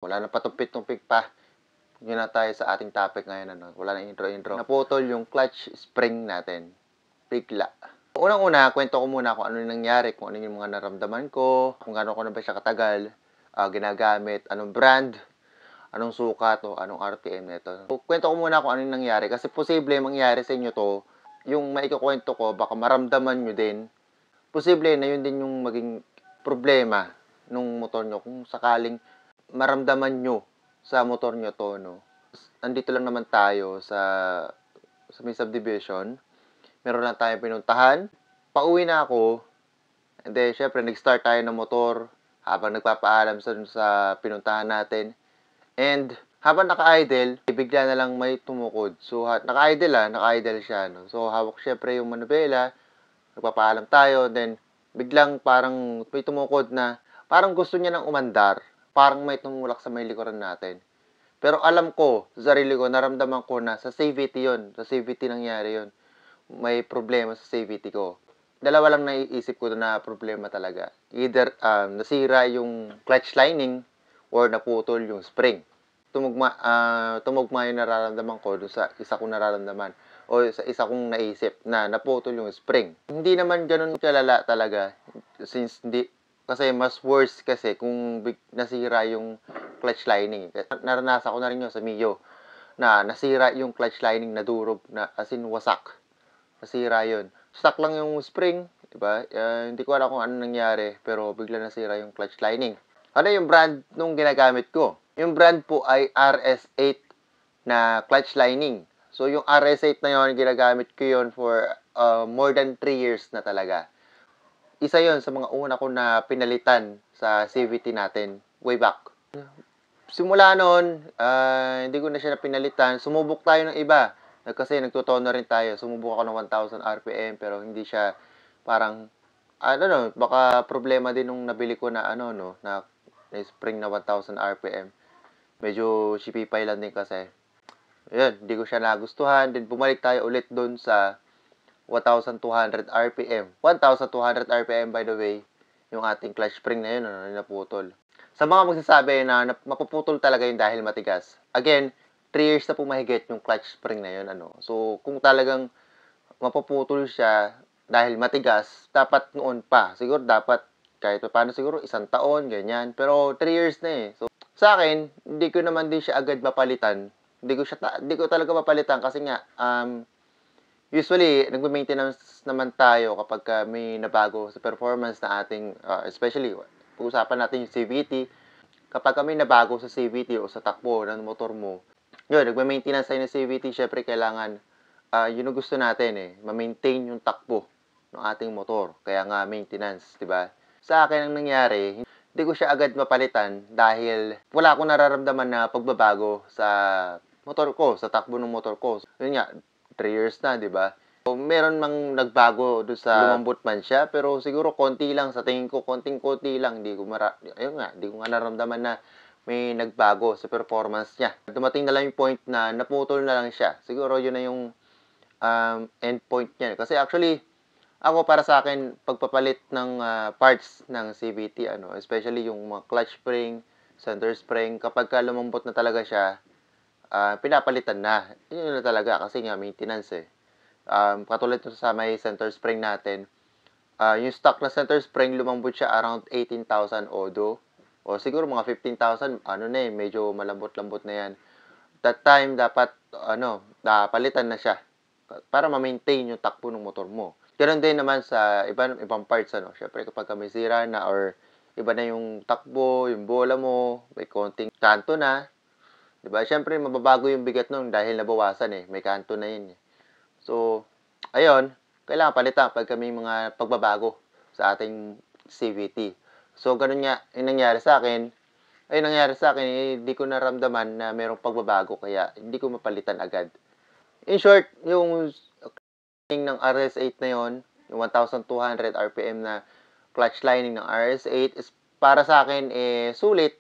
wala na patumpik-tumpik pa. Yun na tayo sa ating topic ngayon, ano. Wala na intro-intro. Naputol yung clutch spring natin. Bigla. Unang-una, kwento ko muna kung ano yung nangyari, kung ano yung mga naramdaman ko, kung gaano ko na ba siya katagal, ginagamit, anong brand, anong sukat, o anong RPM nito. So, kwento ko muna kung ano yung nangyari, kasi posible mangyari sa inyo to, yung maikukwento ko, baka maramdaman nyo din, posible na yun din yung maging problema nung motor nyo, kung sakaling maramdaman nyo sa motor nyo to, no. Andito lang naman tayo sa may subdivision. Meron lang tayong pinuntahan. Pauwi na ako. And then, syempre, nag-start tayo ng motor habang nagpapaalam sa pinuntahan natin. And, habang naka-idle, bigla na lang may tumukod. So, naka-idle siya, no. So, hawak syempre yung manubela. Nagpapaalam tayo. Then, biglang parang may tumukod na parang gusto niya nang umandar. Parang may tumulak sa may likuran natin. Pero alam ko, sa sarili ko, naramdaman ko na sa CVT yun. Sa CVT nangyari yun. May problema sa CVT ko. Dalawa lang naiisip ko na problema talaga. Either nasira yung clutch lining or naputol yung spring. Tumugma yung nararamdaman ko doon sa isa kong nararamdaman o sa isa kong naisip na naputol yung spring. Hindi naman ganun kalala talaga kasi mas worse kasi kung nasira yung clutch lining. Naranasan ko na rin yun sa Mio na nasira yung clutch lining, nadurog na as in wasak. Nasira yun. Stuck lang yung spring, diba? Hindi ko alam kung ano nangyari pero bigla nasira yung clutch lining. Ano yung brand nung ginagamit ko? Yung brand po ay RS8 na clutch lining. So yung RS8 na yun, ginagamit ko yun for more than 3 years na talaga. Isa yon sa mga una ko na pinalitan sa CVT natin way back. Simula noon, hindi ko na siya pinalitan. Sumubok tayo ng iba. Kasi nagtutono rin tayo. Sumubok ako ng 1,000 RPM pero hindi siya parang, I don't know, baka problema din nung nabili ko na na spring na 1,000 RPM. Medyo shipipay lang din kasi. Yun, hindi ko siya nagustuhan. Then bumalik tayo ulit doon sa 1,200 RPM. 1,200 RPM, by the way, yung ating clutch spring na yun, naputol. Sa mga magsasabi na mapuputol talaga yun dahil matigas. Again, 3 years na po mahigit yung clutch spring na yun. So, kung talagang mapuputol siya dahil matigas, dapat noon pa. Siguro dapat kahit paano siguro 1 taon, ganyan. Pero 3 years na eh. So, sa akin, hindi ko naman din siya agad mapalitan. Hindi ko talaga mapalitan kasi nga, usually, nagme-maintenance naman tayo kapag may nabago sa performance na ating, especially, pag-usapan natin yung CVT. Kapag may nabago sa CVT o sa takbo ng motor mo, yun, nagme-maintenance tayo ng CVT, syempre kailangan, yun ang gusto natin ma-maintain yung takbo ng ating motor. Kaya nga, maintenance, di ba? Sa akin, ang nangyari, hindi ko siya agad mapalitan dahil wala akong nararamdaman na pagbabago sa motor ko, sa takbo ng motor ko. Yun nga, 3 years na, di ba? So, meron mang nagbago doon sa lumambot man siya, pero siguro konti lang, sa tingin ko, konting-konti lang, hindi ko nga naramdaman na may nagbago sa performance niya. Dumating na lang yung point na naputol na lang siya. Siguro yun na yung end point niya. Kasi actually, ako para sa akin, pagpapalit ng parts ng CVT, especially yung mga clutch spring, center spring, kapag lumambot na talaga siya, pinapalitan na. Yun na talaga kasi nga maintenance katulad sa may center spring natin, yung stock na center spring, lumambot siya around 18,000 odo. O siguro mga 15,000, medyo malambot-lambot na yan. That time, dapat, palitan na siya para ma-maintain yung takbo ng motor mo. Ganun din naman sa ibang parts, Syempre, kapag may sira na or iba na yung takbo, yung bola mo, may konting kanto na, diba? Syempre, mababago yung bigat nun dahil nabawasan may kanto na yun So, ayun, kailangan palitan pag may mga pagbabago sa ating CVT. So, ganun nga, yung nangyari sa akin, hindi ko naramdaman na mayroong pagbabago kaya hindi ko mapalitan agad. In short, yung ng RS8 na yon, yung 1,200 RPM na clutch lining ng RS8 is para sa akin sulit.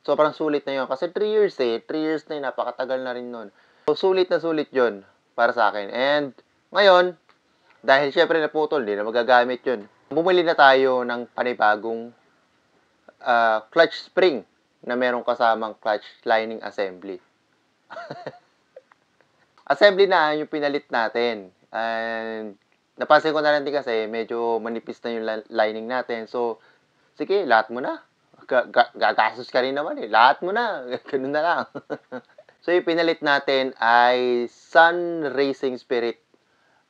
Sobrang sulit na yon kasi 3 years 3 years na napakatagal na rin nun. So, sulit na sulit yon para sa akin. And, ngayon, dahil syempre naputol, hindi na magagamit yun. Bumili na tayo ng panibagong clutch spring na merong kasamang clutch lining assembly. Assembly na yung pinalit natin. And napansin ko na rin din kasi medyo manipis na yung lining natin. So, sige, lahat mo na. Gagastos ka rin naman eh. Lahat mo na. Ganun na lang. So, yung pinalit natin ay Sun Racing Spirit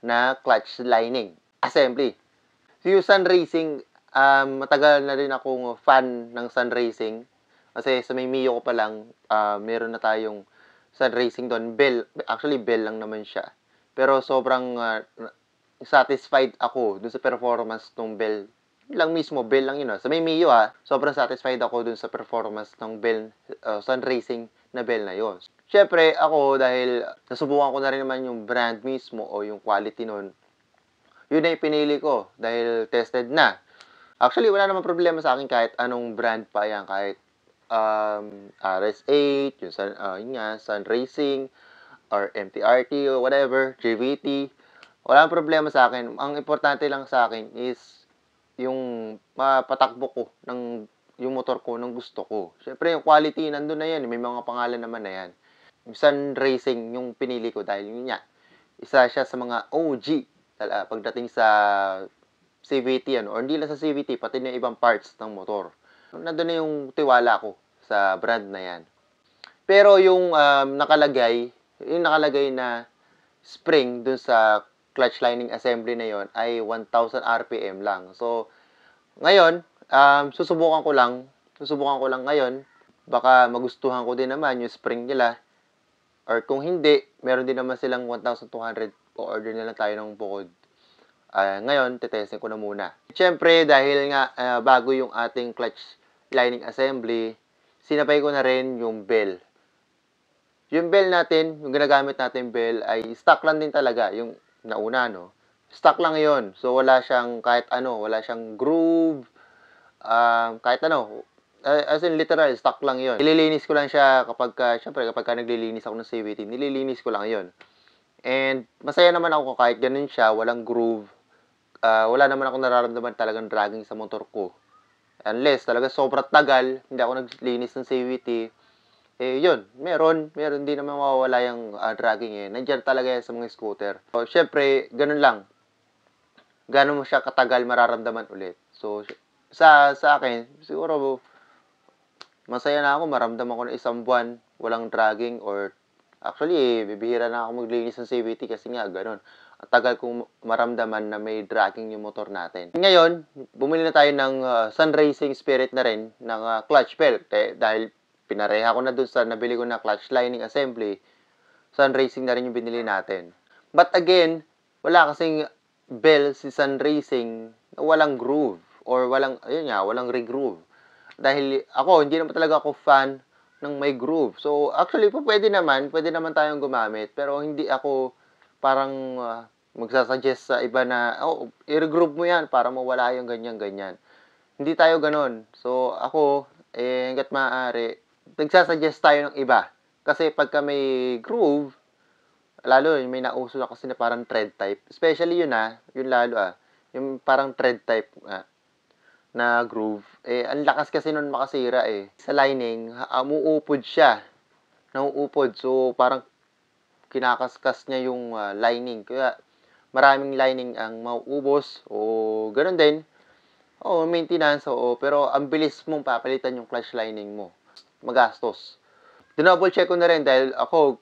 na clutch lining assembly. So, yung Sun Racing, matagal na rin akong fan ng Sun Racing. Kasi sa may Mio ko pa lang, meron na tayong Sun Racing doon. Bell, actually Bell lang naman siya. Pero sobrang satisfied ako dun sa performance ng Bell. Lang mismo, Bell lang yun. Sa may Mio sobrang satisfied ako dun sa performance ng Bell, Sun Racing na Bell na yun. Siyempre, ako dahil nasubukan ko na rin naman yung brand mismo o yung quality nun, yun na yung pinili ko dahil tested na. Actually, wala namang problema sa akin kahit anong brand pa yan. Kahit RS8, yun nga, Sun Racing, or MTRT, or whatever, JVT. Wala namang problema sa akin. Ang importante lang sa akin is yung mapatakbo ko ng yung motor ko ng gusto ko. Siyempre, yung quality, nandun na yan. May mga pangalan naman na yan. Yung Sun Racing, yung pinili ko dahil yun nga, isa siya sa mga OG pagdating sa CVT, or hindi lang sa CVT, pati na ibang parts ng motor. Nandun na yung tiwala ko sa brand na yan. Pero yung nakalagay na spring dun sa clutch lining assembly na yon ay 1,000 RPM lang. So, ngayon, susubukan ko lang ngayon. Baka magustuhan ko din naman yung spring nila. Or kung hindi, meron din naman silang 1,200, o-order na lang tayo ng bukod. Ngayon, tetesting ko na muna. Siyempre, dahil nga bago yung ating clutch lining assembly, sinapay ko na rin yung bell. Yung bell natin, yung ginagamit natin bell, ay stock lang din talaga. Yung nauna, no? Stock lang yon. So, wala siyang kahit ano, wala siyang groove, kahit ano. As in, literal, stock lang yon. Nililinis ko lang siya syempre, kapag naglilinis ako ng CVT, nililinis ko lang yon. And, masaya naman ako kahit ganun siya, walang groove. Wala naman ako nararamdaman talagang dragging sa motor ko. Unless talaga sobrang tagal, hindi ako naglinis ng CVT, yun, meron din naman mawawala yung dragging Nandiyan talaga yan sa mga scooter. So, syempre, ganun lang. Gano'n mo siya katagal mararamdaman ulit. So, sa akin, siguro, masaya na ako, maramdaman ko na isang buwan, walang dragging, or actually, bibihira na ako maglinis ng CVT kasi nga, ganun. Ang tagal kong maramdaman na may dragging yung motor natin. Ngayon, bumili na tayo ng Sun Racing Spirit na rin, ng clutch belt. Dahil pinareha ko na dun sa nabili ko na clutch lining assembly, Sun Racing na rin yung binili natin. But again, wala kasing bell si Sun Racing na walang groove, or walang re-groove. Dahil ako, hindi naman talaga ako fan ng may groove. So, actually, pwede naman tayong gumamit, pero hindi ako parang magsasuggest sa iba na, i-groove mo yan para mawala yung ganyan-ganyan. Hindi tayo ganon. So, ako, hanggat maaari, nagsasuggest tayo ng iba. Kasi pagka may groove, lalo, may nauso na kasi na parang thread type. Especially yun yun lalo yung parang thread type na groove. Ang lakas kasi nun makasira Sa lining, umuupod siya. Nauupod. So, parang kinakaskas niya yung lining. Kaya, maraming lining ang mauubos. O, ganun din. Maintenance. Pero, ang bilis mong papalitan yung clutch lining mo. Magastos. Dinouble check ko na rin dahil ako,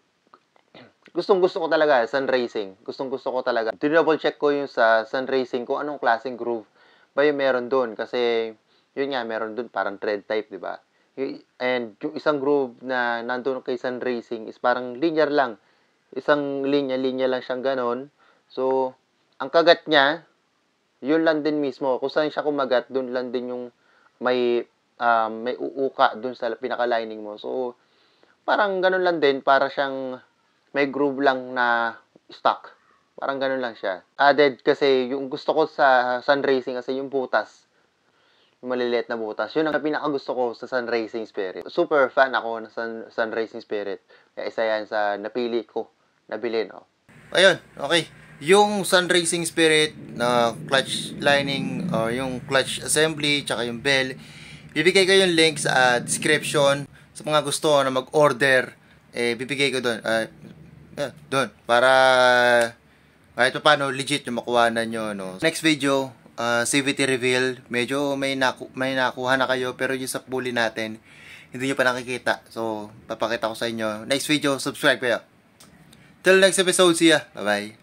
gustong-gusto ko talaga Sun Racing. Gustong-gusto ko talaga. Dinouble check ko yung sa Sun Racing kung anong klaseng groove ba yung meron doon. Kasi, yun nga, meron doon parang thread type, di ba? And yung isang groove na nandun kay Sun Racing is parang linear lang. Isang linya lang siyang ganon. So, ang kagat niya, yun lang din mismo. Kung saan siya kumagat, doon lang din yung may uuka doon sa pinaka-lining mo. So, parang ganon lang din. Para siyang may groove lang na stock. Parang ganun lang siya. Added kasi yung gusto ko sa Sun Racing kasi yung butas. Yung maliliit na butas. Yun ang pinakagusto ko sa Sun Racing Spirit. Super fan ako ng Sun Racing Spirit. Kaya isa yan sa napili ko na bilhin. Ayun, okay. Yung Sun Racing Spirit na clutch lining, yung clutch assembly, tsaka yung bell, Bibigay ko yung link sa description sa mga gusto na mag-order. Bibigay ko doon. Doon. Para kahit pa paano, legit yung makuhanan nyo. No? Next video, CVT reveal. Medyo may nakuha na kayo. Pero yung sa bully natin, hindi nyo pa nakikita. So, papakita ko sa inyo. Next video, subscribe kayo. Till next episode, see ya. Bye-bye.